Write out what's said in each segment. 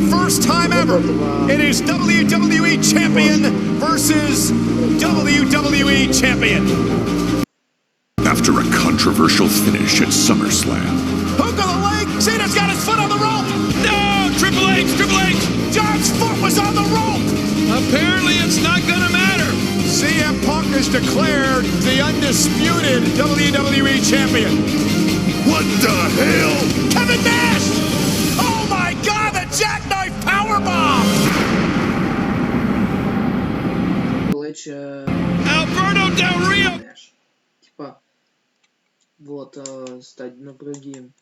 the first time ever, it is WWE Champion versus WWE Champion. After a controversial finish at SummerSlam. Hook of the leg, Cena's got his foot on the rope. No, Triple H, Triple H. John's foot was on the rope. Apparently it's not gonna matter. CM Punk is declared the undisputed WWE Champion. What the hell? Kevin Nash! Oh my God, the jackknife powerbomb! Alberto Del Rio! Типа, вот, стать другим.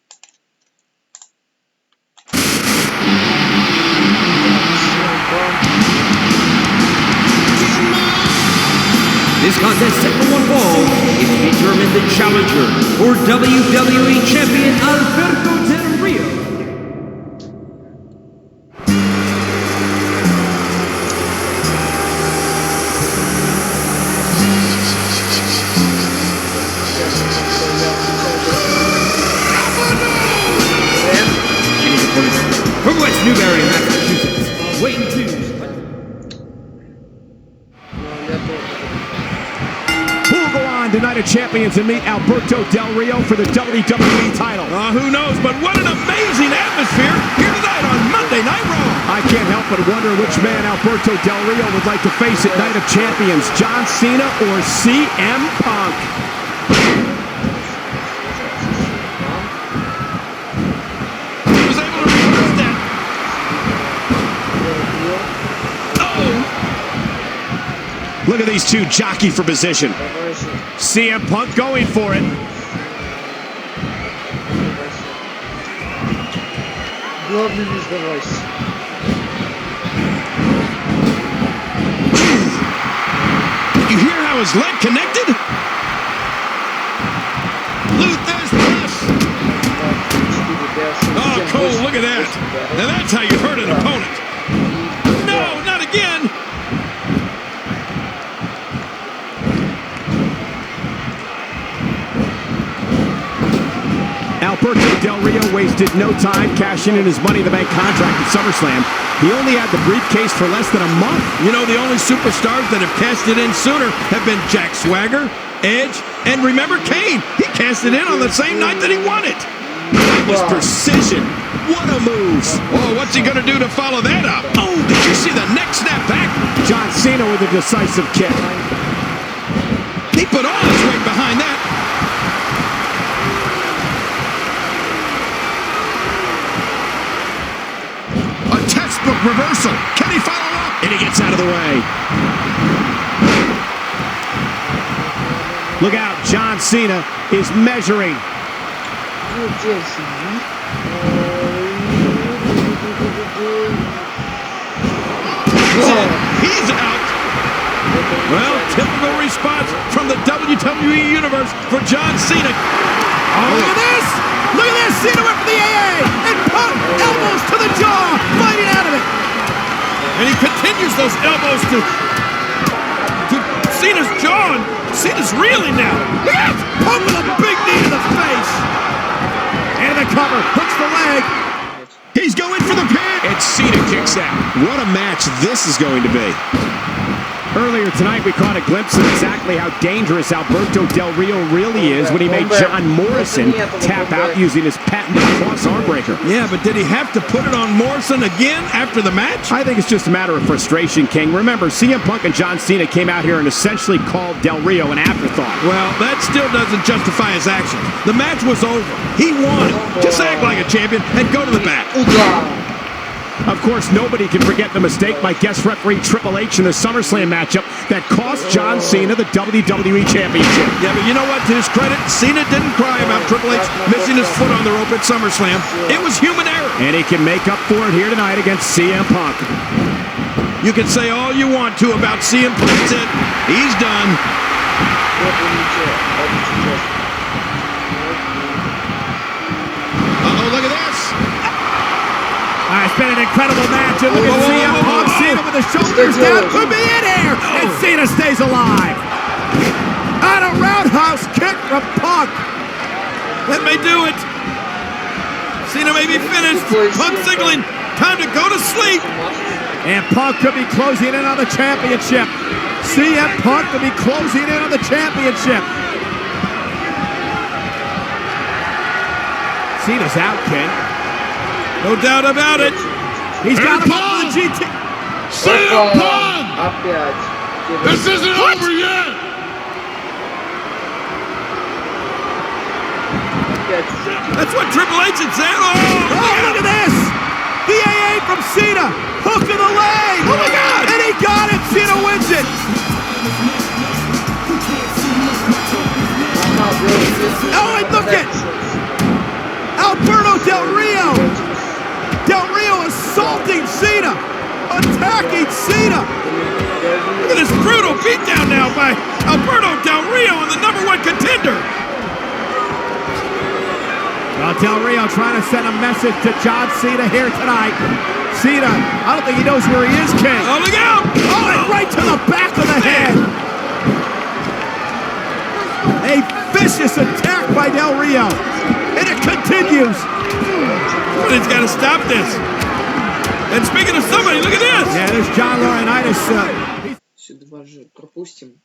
This contest set for one fall is to determine the challenger for WWE Champion Alberto Del Rio. From West Newbury, Massachusetts, weighing 2. United Champions and meet Alberto Del Rio for the WWE title. Who knows, but what an amazing atmosphere here tonight on Monday Night Raw. I can't help but wonder which man Alberto Del Rio would like to face at Night of Champions, John Cena or CM Punk. He was able to reverse that. Look at these two jockey for position. CM Punk going for it. You hear how his leg connected? Luther's flush. Oh, Cole, look at that. Now that's how you hurt an opponent. No, not again. Alberto Del Rio wasted no time cashing in his Money in the Bank contract at SummerSlam. He only had the briefcase for less than a month. You know, the only superstars that have cashed it in sooner have been Jack Swagger, Edge, and remember Kane. He cashed it in on the same night that he won it. That was precision. What a move. Oh, what's he going to do to follow that up? Oh, did you see the neck snap back? John Cena with a decisive kick. He put all his weight behind that. Reversal. Can he follow up? And he gets out of the way. Look out. John Cena is measuring. He's out. Well, typical response from the WWE Universe for John Cena. Oh, look at this. Look at this. Cena went for the AA. And Punk elbows to the jaw. Fighting out of it. And he continues those elbows to Cena's jaw. And Cena's reeling now. Look out. Punk with a big knee to the face. And the cover. Hooks the leg. He's going for the pin. And Cena kicks out. What a match this is going to be. Earlier tonight, we caught a glimpse of exactly how dangerous Alberto Del Rio really is when he made John Morrison tap out using his patented cross arm breaker. Yeah, but did he have to put it on Morrison again after the match? I think it's just a matter of frustration, King. Remember, CM Punk and John Cena came out here and essentially called Del Rio an afterthought. Well, that still doesn't justify his actions. The match was over. He won. Just act like a champion and go to the back. Of course, nobody can forget the mistake by guest referee Triple H in the SummerSlam matchup that cost John Cena the WWE Championship. Yeah, but you know what? To his credit, Cena didn't cry about Triple H missing his foot on the rope at SummerSlam. It was human error. And he can make up for it here tonight against CM Punk. You can say all you want to about CM Punk. That's it. He's done. Uh-oh, look at this. It's been an incredible match. And look at CM Punk. Cena with the shoulders down. Could be in here. And Cena stays alive. And a roundhouse kick from Punk. That may do it. Cena may be finished. Punk signaling Time to go to sleep. And Punk could be closing in on the championship. CM Punk could be closing in on the championship. Cena's out, King. No doubt about it. He's got him up for the GT. CM Punk! Опять. This isn't over yet! That's what Triple H had said. Oh, Look at this! The AA from Cena! Hook to the leg! Oh my God! And he got it! Cena wins it! Oh, and look at Alberto Del Rio! Del Rio assaulting Cena! Attacking Cena! Look at this brutal beatdown now by Alberto Del Rio and the #1 contender. Well, Del Rio trying to send a message to John Cena here tonight. Cena, I don't think he knows where he is, King. Oh, look out! Oh, and right to the back of the head. A vicious attack by Del Rio. And it continues. Somebody's got to stop this. And speaking of somebody, look at this. Yeah, there's John Laurinaitis. Сюда же пропустим.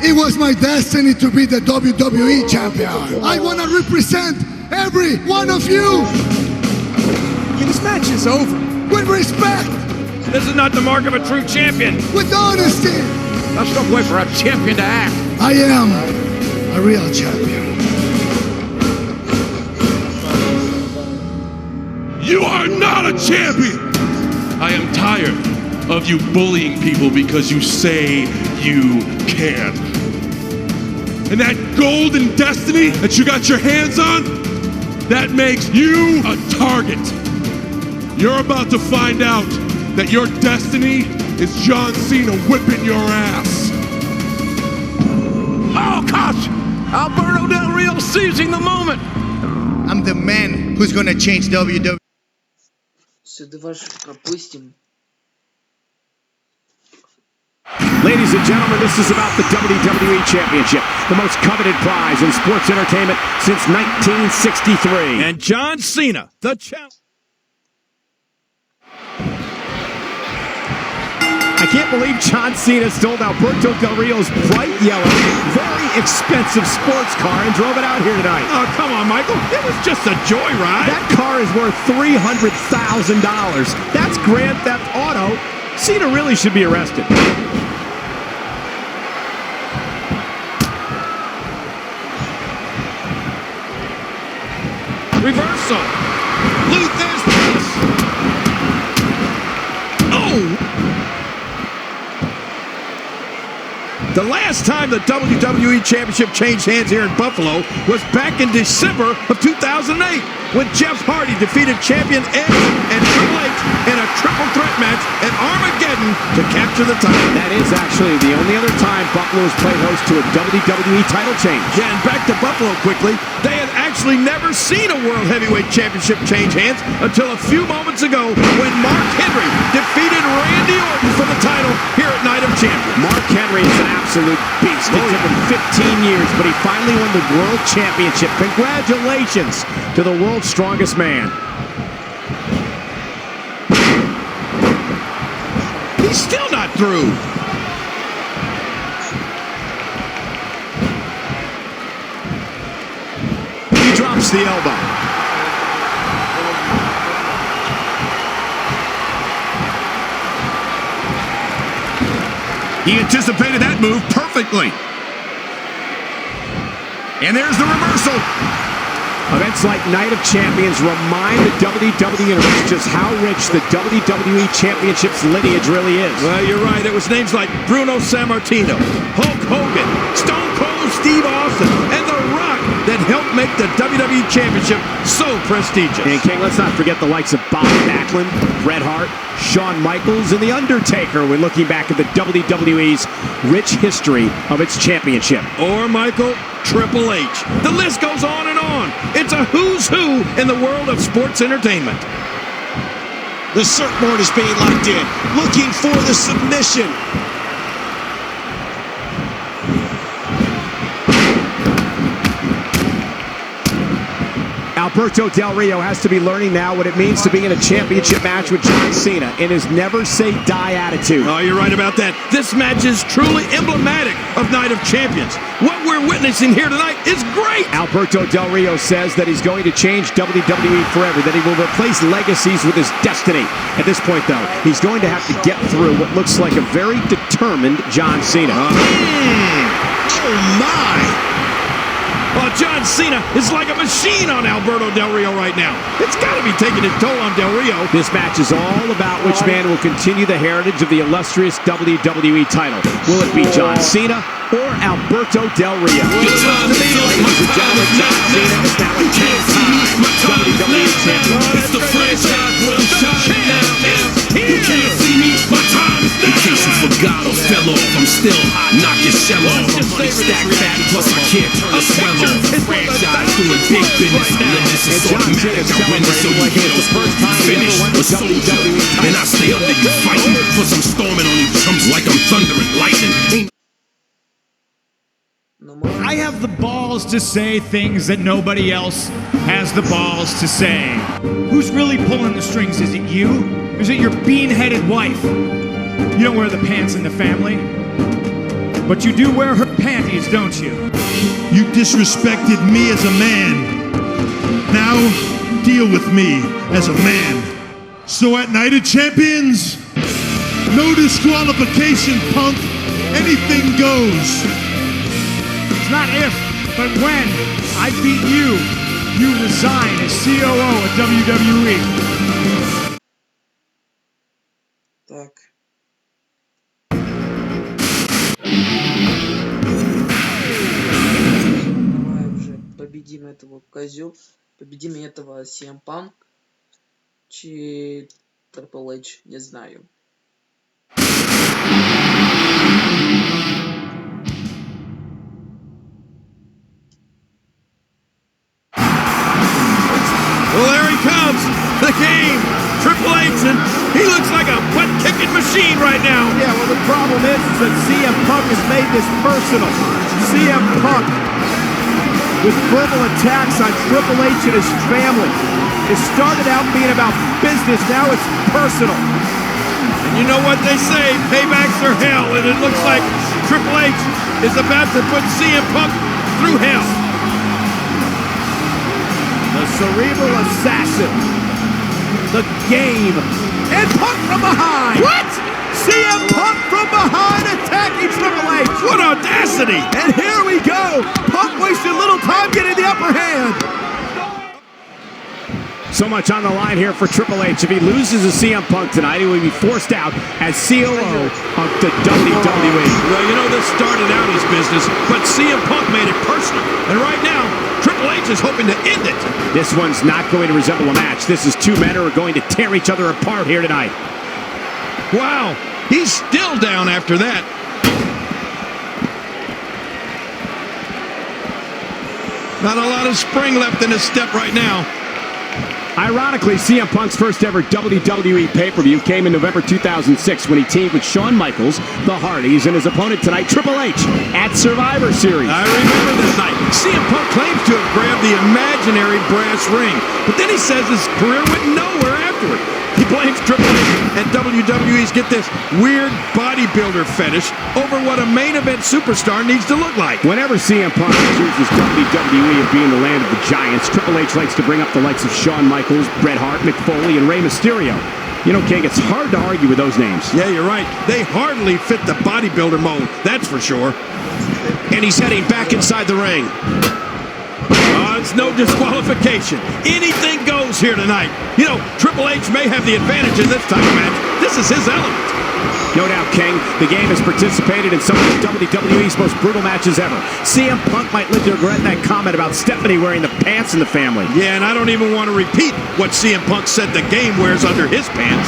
It was my destiny to be the WWE champion. I want to represent every one of you. This match is over. With respect, This is not the mark of a true champion. with honesty. That's no way for a champion to act. I am a real champion. You are not a champion! I am tired of you bullying people because you say you can. And that golden destiny that you got your hands on, that makes you a target. You're about to find out that your destiny is John Cena whipping your ass. Oh, gosh! Alberto Del Rio seizing the moment. I'm the man who's gonna change WWE. Сюда же пропустим. Ladies and gentlemen, this is about the WWE Championship, the most coveted prize in sports entertainment since 1963. And John Cena, the champ. I can't believe John Cena stole Alberto Del Rio's bright yellow, very expensive sports car and drove it out here tonight. Oh, come on, Michael. It was just a joyride. That car is worth $300,000. That's Grand Theft Auto. Cena really should be arrested. Reversal. Luther's this. Oh! The last time the WWE Championship changed hands here in Buffalo was back in December of 2008 when Jeff Hardy defeated champion Edge and Triple H in a triple threat match at Armageddon to capture the title. That is actually the only other time Buffalo has played host to a WWE title change. Yeah, and back to Buffalo quickly, they had actually never seen a World Heavyweight Championship change hands until a few moments ago when Mark Henry defeated Randy Orton for the title here at Night of Champions. Mark Henry is an absolute beast. It took him 15 years, but he finally won the World Championship. Congratulations to the world's strongest man. He's still not through. He drops the elbow. He anticipated that move perfectly. And there's the reversal. Events like Night of Champions remind the WWE Universe just how rich the WWE Championship's lineage really is. Well, you're right. It was names like Bruno Sammartino, Hulk Hogan, Stone Cold Steve Austin, and The Rock that helped make the WWE Championship so prestigious. And King, let's not forget the likes of Bob Backlund, Bret Hart, Shawn Michaels, and The Undertaker when looking back at the WWE's rich history of its championship. Or Michael, Triple H. The list goes on and on. It's a who's who in the world of sports entertainment. The surfboard is being locked in, looking for the submission. Alberto Del Rio has to be learning now what it means to be in a championship match with John Cena in his never-say-die attitude. Oh, you're right about that. This match is truly emblematic of Night of Champions. What we're witnessing here tonight is great. Alberto Del Rio says that he's going to change WWE forever, that he will replace legacies with his destiny. At this point, though, he's going to have to get through what looks like a very determined John Cena. Oh, my. Well, John Cena is like a machine on Alberto Del Rio right now. It's got to be taking its toll on Del Rio. This match is all about which man will continue the heritage of the illustrious WWE title. Will it be John Cena or Alberto Del Rio? Ladies and gentlemen, John Cena is now a 10-time WWE champion. It's the franchise where I'm shining now. You can't see me, my time is now. In case you forgot or fell off, I'm still hot, knock your shell off. My money stacked fat, plus I can't turn a swell off. Franchise doing big business, and this is automatic. I win so you hear the first time finish a soldier, and I stay under you fighting, plus I'm storming on you chumps like I'm thunder and lightning. I have the balls to say things that nobody else has the balls to say. Who's really pulling the strings? Is it you? Or is it your bean-headed wife? You don't wear the pants in the family, but you do wear her panties, don't you? You disrespected me as a man. Now deal with me as a man. So at Night of Champions, no disqualification, punk. Anything goes. It's not if, but when I beat you, you resign as COO of WWE. Так. Давай уже победим этого победим этого CM Punk, чи Triple H, не знаю. Well, there he comes. The game. Triple H, and he looks like a butt-kicking machine right now. Yeah, well, the problem is that CM Punk has made this personal. CM Punk, with verbal attacks on Triple H and his family. It started out being about business, now it's personal. And you know what they say, paybacks are hell, and it looks like Triple H is about to put CM Punk through hell. The cerebral assassin. The game. And Punk from behind. What? CM Punk from behind attacking Triple H. What audacity! And here we go. Punk wasted little time getting the upper hand. So much on the line here for Triple H. If he loses to CM Punk tonight, he will be forced out as COO of the WWE. Well, you know, this started out as business, but CM Punk made it personal. And right now, Triple H is hoping to end it. This one's not going to resemble a match. This is two men who are going to tear each other apart here tonight. Wow, he's still down after that. Not a lot of spring left in his step right now. Ironically, CM Punk's first ever WWE pay-per-view came in November 2006 when he teamed with Shawn Michaels, the Hardys, and his opponent tonight, Triple H, at Survivor Series. I remember this night. CM Punk claims to have grabbed the imaginary brass ring, but then he says his career went nowhere afterward. He blames Triple H and WWE's, get this, weird bodybuilder fetish over what a main event superstar needs to look like. Whenever CM Punk accuses WWE of being the land of the giants, Triple H likes to bring up the likes of Shawn Michaels, Bret Hart, Mick Foley, and Rey Mysterio. You know, King, it's hard to argue with those names. Yeah, you're right. They hardly fit the bodybuilder mold, that's for sure. And he's heading back inside the ring. It's no disqualification. Anything goes here tonight. You know, Triple H may have the advantage in this type of match. This is his element. No doubt, King, the game has participated in some of WWE's most brutal matches ever. CM Punk might live to regret that comment about Stephanie wearing the pants in the family. Yeah, and I don't even want to repeat what CM Punk said the game wears under his pants.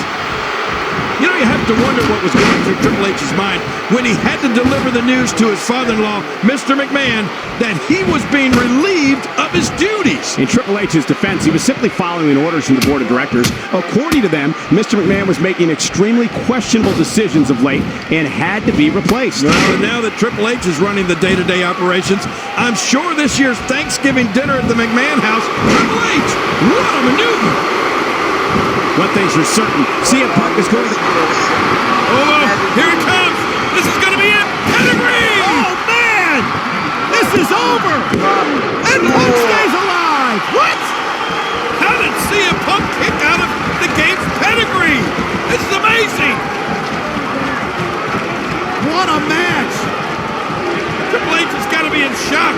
You know, you have to wonder what was going through Triple H's mind when he had to deliver the news to his father-in-law, Mr. McMahon, that he was being relieved of his duties. In Triple H's defense, he was simply following orders from the board of directors. According to them, Mr. McMahon was making extremely questionable decisions of late and had to be replaced. Well, and now that Triple H is running the day-to-day operations, I'm sure this year's Thanksgiving dinner at the McMahon house, Triple H, what a maneuver! One thing's for certain, CM Punk is going to... Oh, here it comes! This is going to be it! Pedigree! Oh, man! This is over! And Punk stays alive! What? How did CM Punk kick out of the game's pedigree? This is amazing! What a match! Triple H has got to be in shock.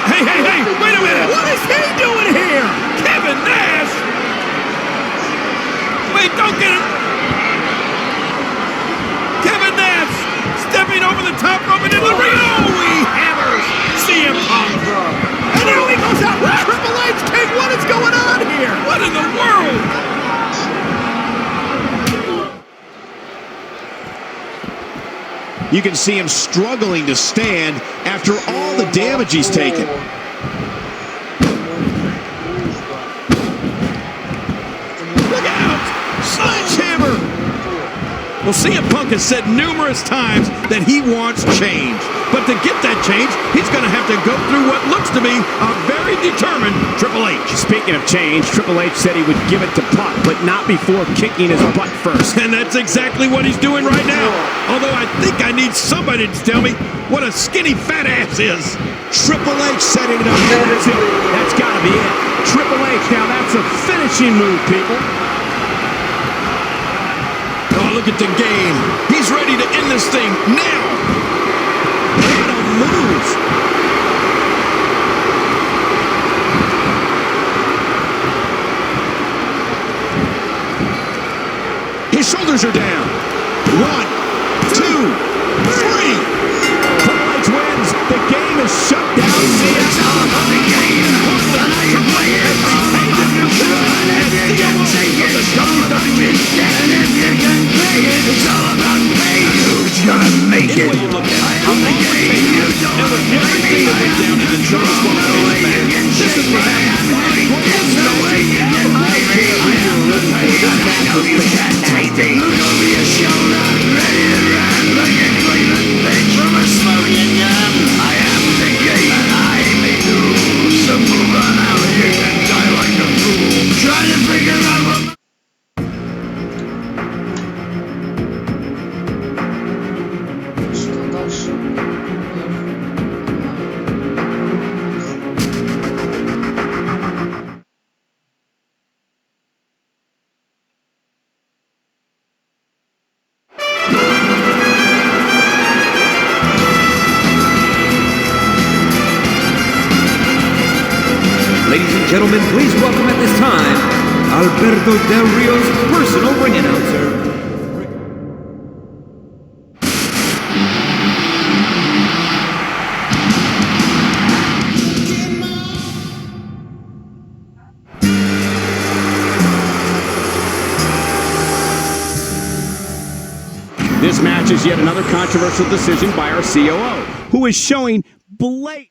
Hey, wait a minute! What is he doing here? Kevin Nash! Wait, don't get it! Kevin Nash stepping over the top rope and in the ring. Oh, he hammers CM Punk! And now he goes out with Triple H! King, what is going on here? What in the world? You can see him struggling to stand after all the damage he's taken. Look out! Sledgehammer! Well, CM Punk has said numerous times that he wants change. But to get that change, he's going to have to go through what looks to be a very determined Triple H. Speaking of change, Triple H said he would give it to Punk, but not before kicking his butt first. And that's exactly what he's doing right now. Although I think I need somebody to tell me what a skinny fat ass is. Triple H setting it up. That's it. That's got to be it. Triple H, now that's a finishing move, people. Oh, look at the game. He's ready to end this thing now. What a move. His shoulders are down. 1, 2, 3. Triple H wins. The game is shut down. It's all about the game. And how you play it. And if you can take it, it's all about it. And if you can play it, it's all about pay. Who's gonna make it? I'm the game. You don't everything that went down in the church one of those matches. This is what happened. It's the way you get paid. I know you can't take it. Look over your shoulder. Ready to run like a Cleveland bitch from a smoking gun. I am the game and I may lose. So move on out here and die like a fool. Try to figure out what... Что дальше? Ladies and gentlemen, please welcome at this time, Alberto Del Rio's personal ring announcer. This match is yet another controversial decision by our COO, who is showing blatant.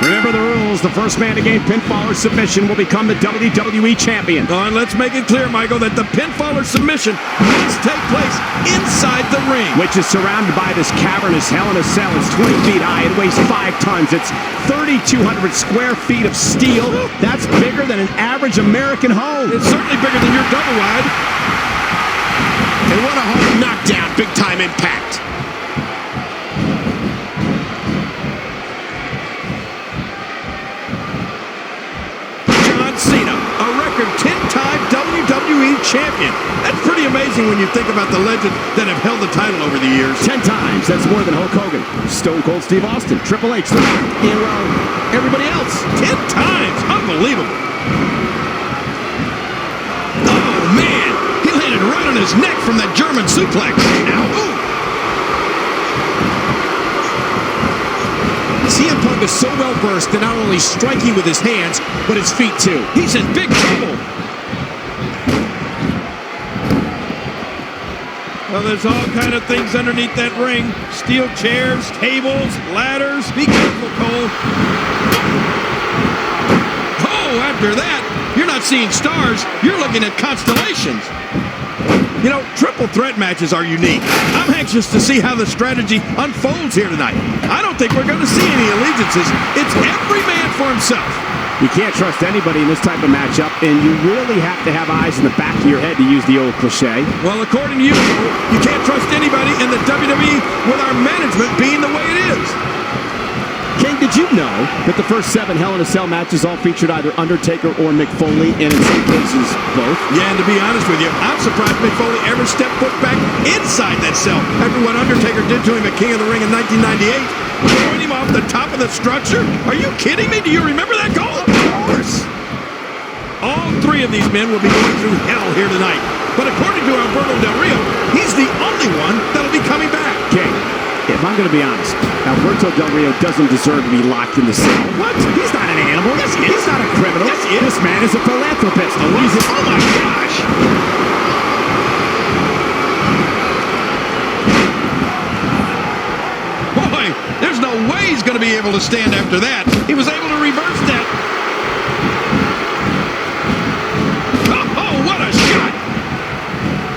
Remember the rules. The first man to gain pinfall or submission will become the WWE Champion. Oh, and let's make it clear, Michael, that the pinfall or submission must take place inside the ring. Which is surrounded by this cavernous Hell in a Cell. It's 20 feet high. It weighs 5 tons. It's 3,200 square feet of steel. That's bigger than an average American home. It's certainly bigger than your double wide. And what a hard knockdown. Big time impact. Cena, a record 10-time WWE champion. That's pretty amazing when you think about the legends that have held the title over the years. 10 times. That's more than Hulk Hogan, Stone Cold Steve Austin, Triple H, The Rock, and well, everybody else. 10 times. Unbelievable. Oh, man. He landed right on his neck from that German suplex. Ow. Ooh. CM Punk is so well versed in not only striking with his hands, but his feet too. He's in big trouble. Well, there's all kind of things underneath that ring. Steel chairs, tables, ladders. Be careful, Cole. Oh, after that, you're not seeing stars. You're looking at constellations. You know, triple threat matches are unique. I'm anxious to see how the strategy unfolds here tonight. I don't think we're going to see any allegiances. It's every man for himself. You can't trust anybody in this type of matchup, and you really have to have eyes in the back of your head to use the old cliche. Well, according to you, you can't trust anybody in the WWE with our management being the way it is. King, did you know that the first 7 Hell in a Cell matches all featured either Undertaker or Mick Foley, and in some cases, both? Yeah, and to be honest with you, I'm surprised Mick Foley ever stepped foot back inside that cell after what Undertaker did to him at King of the Ring in 1998. Throwing him off the top of the structure? Are you kidding me? Do you remember that goal? Of course. All 3 of these men will be going through hell here tonight. But according to Alberto Del Rio, he's the only one that'll be coming back. King, if I'm going to be honest, Alberto Del Rio doesn't deserve to be locked in the cell. What? He's not an animal. Yes, he is. He's not a criminal. Yes, he is. This man is a philanthropist. Oh my gosh. Boy, there's no way he's going to be able to stand after that. He was able to reverse that. Oh, what a shot.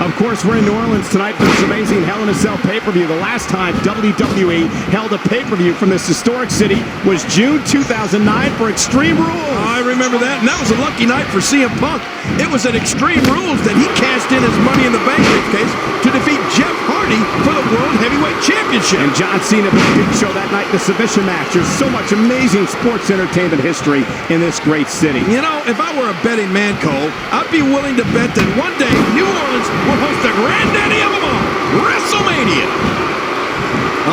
Of course, we're in New Orleans tonight for this amazing Hell in a Cell pay-per-view. The last time WWE held a pay-per-view from this historic city was June 2009 for Extreme Rules. Oh, I remember that, and that was a lucky night for CM Punk. It was at Extreme Rules that he cashed in his Money in the Bank briefcase to defeat Jeff Hardy for the World Heavyweight Championship. And John Cena was a big show that night in the submission match. There's so much amazing sports entertainment history in this great city. You know, if I were a betting man, Cole, I'd be willing to bet that one day New Orleans will host the granddaddy of them all, WrestleMania.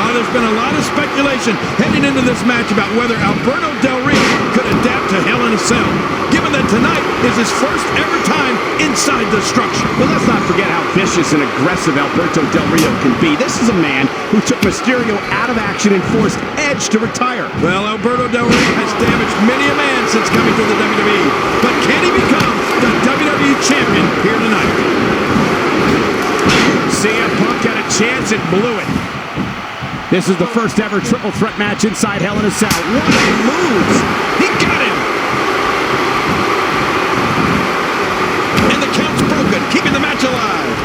There's been a lot of speculation heading into this match about whether Alberto Del Rio could adapt to Hell in a Cell, given that tonight is his first ever time inside the structure. Well, let's not forget how vicious and aggressive Alberto Del Rio can be. This is a man who took Mysterio out of action and forced Edge to retire. Well, Alberto Del Rio has damaged many a man since coming to the WWE, but can he become the WWE Champion here tonight? CM Punk had a chance and blew it. This is the first ever triple threat match inside Hell in a Cell. What moves! He got him! And the count's broken, keeping the match alive.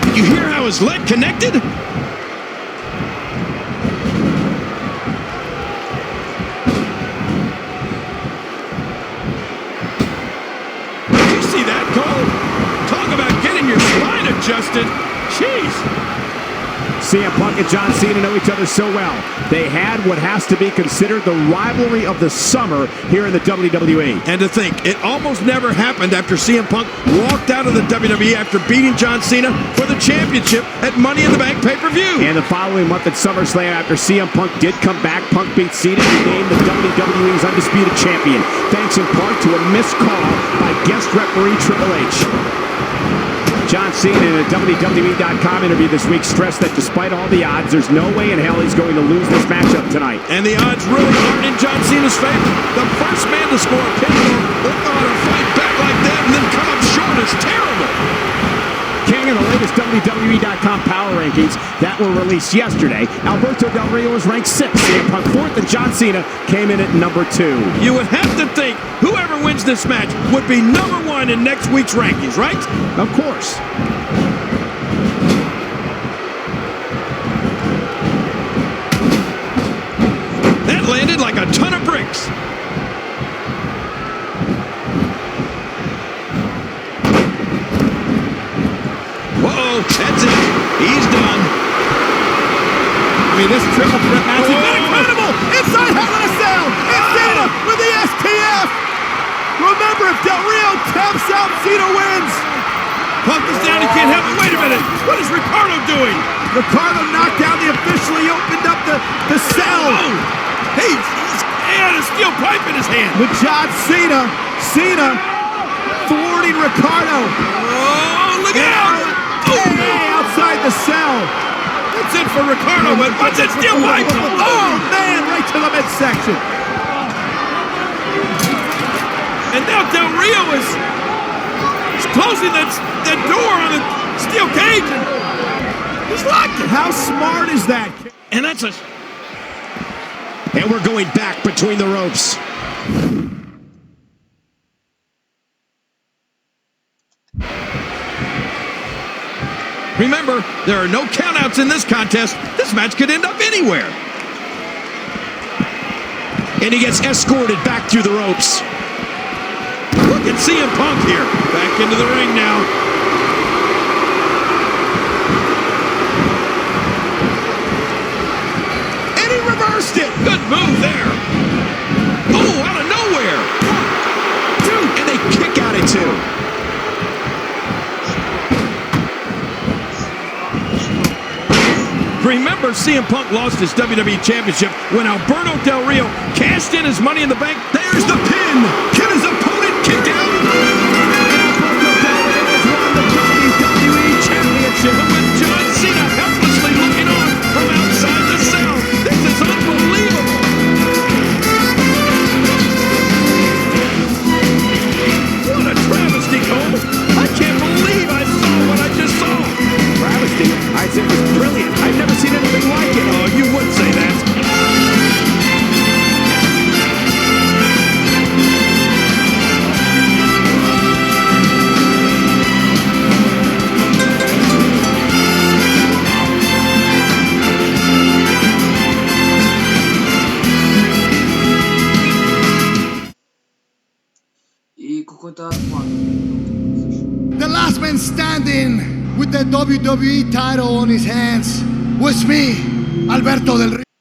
Did you hear how his leg connected? Did you see that, Cole? Talk about getting your spine adjusted. Jeez. CM Punk and John Cena know each other so well. They had what has to be considered the rivalry of the summer here in the WWE. And to think, it almost never happened after CM Punk walked out of the WWE after beating John Cena for the championship at Money in the Bank pay-per-view. And the following month at SummerSlam, after CM Punk did come back, Punk beat Cena and named the WWE's undisputed champion, thanks in part to a missed call by guest referee Triple H. John Cena in a WWE.com interview this week stressed that despite all the odds, there's no way in hell he's going to lose this matchup tonight. And the odds really aren't in John Cena's favor. The first man to score a pinfall or to fight back like that and then come up short is terrible. King in the latest WWE.com power rankings that were released yesterday, Alberto Del Rio was ranked 6th, CM Punk 4th, and John Cena came in at number 2. You would have to think whoever wins this match would be number 1 in next week's rankings, right? Of course. That landed like a ton of bricks. Whoa, that's it. He's done. I mean, this triple threat match has been incredible. Inside Hell in a Cell. It's Cena with the STF. Remember, if Del Rio taps out, Cena wins. Punk is down. He can't help it. Wait a minute. What is Ricardo doing? Ricardo knocked down the official. He opened up the cell. Oh, he had a steel pipe in his hand. With John Cena. Cena thwarting Ricardo. Oh, look out. Hey, outside the cell. That's it for Ricardo, but what's that steel pipe? Oh, man, right to the midsection. And now Del Rio is closing that door on the steel cage, and he's locked it. How smart is that? And that's a... And we're going back between the ropes. Remember, there are no countouts in this contest. This match could end up anywhere. And he gets escorted back through the ropes. Look at CM Punk here. Back into the ring now. And he reversed it. Good move there. Oh, out of nowhere. 1, 2, and they kick out at 2. Remember, CM Punk lost his WWE Championship when Alberto Del Rio cashed in his Money in the Bank. There's the pin. Can his opponent kick out? Alberto Del Rio has won the WWE Championship. And with John Cena helplessly looking on from outside the cell. This is unbelievable. What a travesty, Cole. I can't believe I saw what I just saw. Travesty? I'd say it was brilliant. I've never seen anything like it. Oh, you would say that. И какой-то отпад. The last man standing with the WWE title on his hands was me, Alberto Del Rio.